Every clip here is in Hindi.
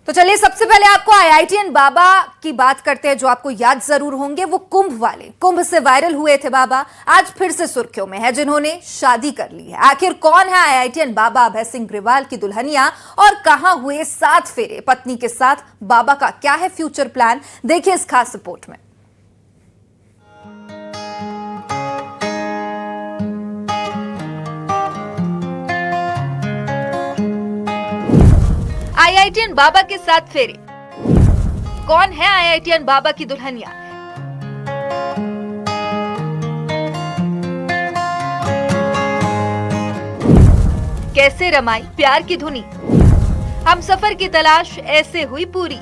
तो चलिए सबसे पहले आपको आईआईटीएन बाबा की बात करते हैं, जो आपको याद जरूर होंगे। वो कुंभ वाले, कुंभ से वायरल हुए थे बाबा, आज फिर से सुर्खियों में है, जिन्होंने शादी कर ली है। आखिर कौन है आईआईटीएन बाबा अभय सिंह ग्रेवाल की दुल्हनिया और कहां हुए 7 फेरे पत्नी के साथ? बाबा का क्या है फ्यूचर प्लान, देखिए इस खास रिपोर्ट में। आईआईटीएन बाबा के 7 फेरे, कौन है आईआईटीएन बाबा की दुल्हनिया? कैसे रमाई प्यार की धुनी, हम सफर की तलाश ऐसे हुई पूरी।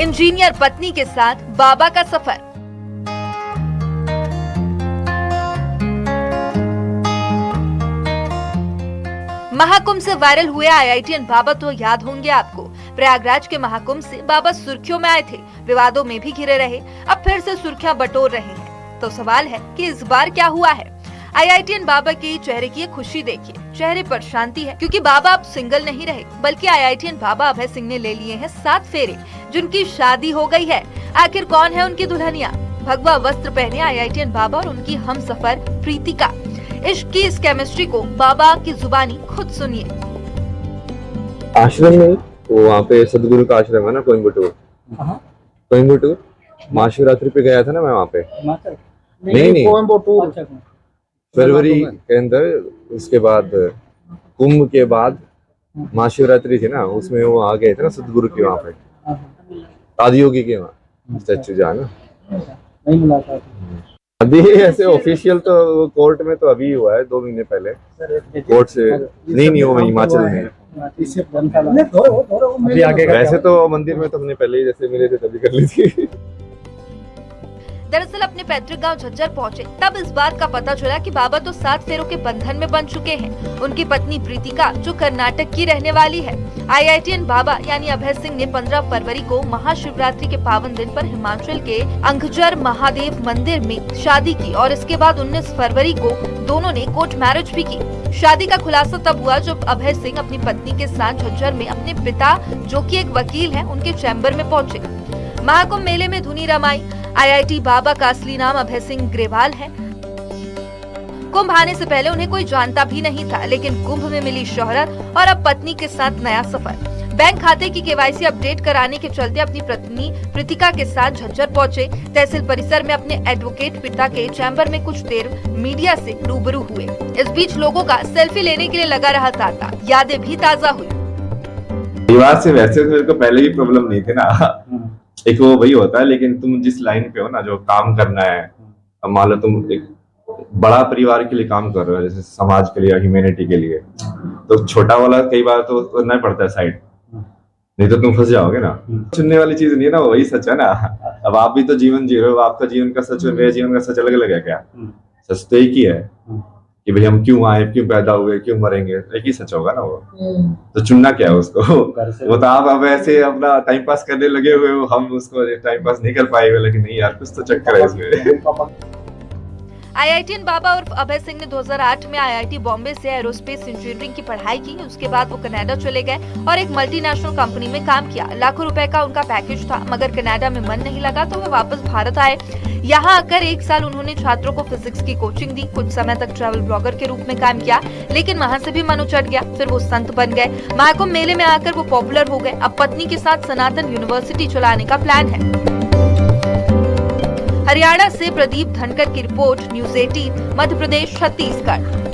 इंजीनियर पत्नी के साथ बाबा का सफर, महाकुंभ से वायरल हुए आईआईटीएन बाबा तो याद होंगे आपको। प्रयागराज के महाकुंभ से बाबा सुर्खियों में आए थे, विवादों में भी घिरे रहे, अब फिर से सुर्खियां बटोर रहे हैं। तो सवाल है कि इस बार क्या हुआ है? आईआईटीएन बाबा के चेहरे की खुशी देखिए, चेहरे पर शांति है, क्योंकि बाबा अब सिंगल नहीं रहे, बल्कि आईआईटीएन बाबा अभय सिंह ने ले लिए हैं 7 फेरे, जिनकी शादी हो गई है। आखिर कौन है उनकी दुल्हनिया? भगवा वस्त्र पहने आईआईटीएन बाबा और उनकी हमसफर प्रीतिका। इश्क की इस केमिस्ट्री को बाबा की जुबानी खुद सुनिए। आश्रम में वहाँ पे सदगुरु का आश्रम है ना, कोयम्बटूर। महाशिवरात्रि पे गया था ना मैं वहाँ पे। नहीं फरवरी के अंदर, उसके बाद कुंभ के बाद महाशिवरात्रि थी ना, उसमें वो आ गए थे ना सदगुरु के वहाँ पे, आदियोगी के वहाँ स्टैचू जहाँ ना। नहीं मिला था अभी ऐसे ऑफिशियल तो कोर्ट में तो अभी हुआ है 2 महीने पहले कोर्ट से। नहीं वो हिमाचल में। वैसे तो मंदिर में तो हमने पहले ही जैसे मिले थे तभी कर ली थी। दरअसल अपने पैतृक गांव झज्जर पहुंचे, तब इस बात का पता चला कि बाबा तो 7 फेरों के बंधन में बन चुके हैं। उनकी पत्नी प्रीतिका, जो कर्नाटक की रहने वाली है। आईआईटीएन बाबा यानी अभय सिंह ने 15 फरवरी को महाशिवरात्रि के पावन दिन पर हिमाचल के अंगझर महादेव मंदिर में शादी की और इसके बाद 19 फरवरी को दोनों ने कोर्ट मैरिज भी की। शादी का खुलासा तब हुआ जब अभय सिंह अपनी पत्नी के साथ झज्जर में अपने पिता, जो कि एक वकील हैं, उनके चैम्बर में पहुंचे। महाकुंभ मेले में धुनी रमाई। आईआईटी बाबा का असली नाम अभय सिंह ग्रेवाल है। कुंभ आने से पहले उन्हें कोई जानता भी नहीं था, लेकिन कुंभ में मिली शोहरत और अब पत्नी के साथ नया सफर। बैंक खाते की केवाईसी अपडेट कराने के चलते अपनी पत्नी प्रीतिका के साथ झज्जर पहुंचे। तहसील परिसर में अपने एडवोकेट पिता के चैम्बर में कुछ देर मीडिया से रूबरू हुए। इस बीच लोगों का सेल्फी लेने के लिए लगा रहा तांता, यादें भी ताजा हुई। परिवार से वैसे तो मेरे को पहले ही प्रॉब्लम नहीं थी ना, एक वो वही होता है, लेकिन तुम जिस लाइन पे हो ना, जो काम करना है, अब मान लो तुम एक बड़ा परिवार के लिए काम कर रहे हो, जैसे समाज के लिए या ह्यूमैनिटी के लिए, तो छोटा वाला कई बार तो करना ही पड़ता है साइड, नहीं तो तुम फंस जाओगे ना। चुनने वाली चीज नहीं है ना, वही सच है ना। अब आप भी तो जीवन जी रहे हो, आपका जीवन का सच और मेरे जीवन का सच अलग अलग है क्या? सच तो एक ही है कि भाई हम क्यों आए, क्यों पैदा हुए, क्यों मरेंगे, एक ही सच होगा ना वो। तो चुनना क्या है उसको? वो तो आप अब ऐसे अपना टाइम पास करने लगे हुए हो, हम उसको टाइम पास नहीं कर पाएंगे, लेकिन नहीं यार, कुछ तो चक्कर है इसमें। आईआईटीएन बाबा और अभय सिंह ने 2008 में आईआईटी बॉम्बे से एरोस्पेस इंजीनियरिंग की पढ़ाई की। उसके बाद वो कनाडा चले गए और एक मल्टीनेशनल कंपनी में काम किया। लाखों रुपए का उनका पैकेज था, मगर कनाडा में मन नहीं लगा तो वे वापस भारत आए। यहाँ आकर 1 साल उन्होंने छात्रों को फिजिक्स की कोचिंग दी। कुछ समय तक ट्रैवल ब्लॉगर के रूप में काम किया, लेकिन वहाँ से भी मन उचट गया। फिर वो संत बन गए। महाकुंभ मेले में आकर वो पॉपुलर हो गए। अब पत्नी के साथ सनातन यूनिवर्सिटी चलाने का प्लान है। हरियाणा से प्रदीप धनकर की रिपोर्ट, न्यूज़ 18 मध्य प्रदेश छत्तीसगढ़।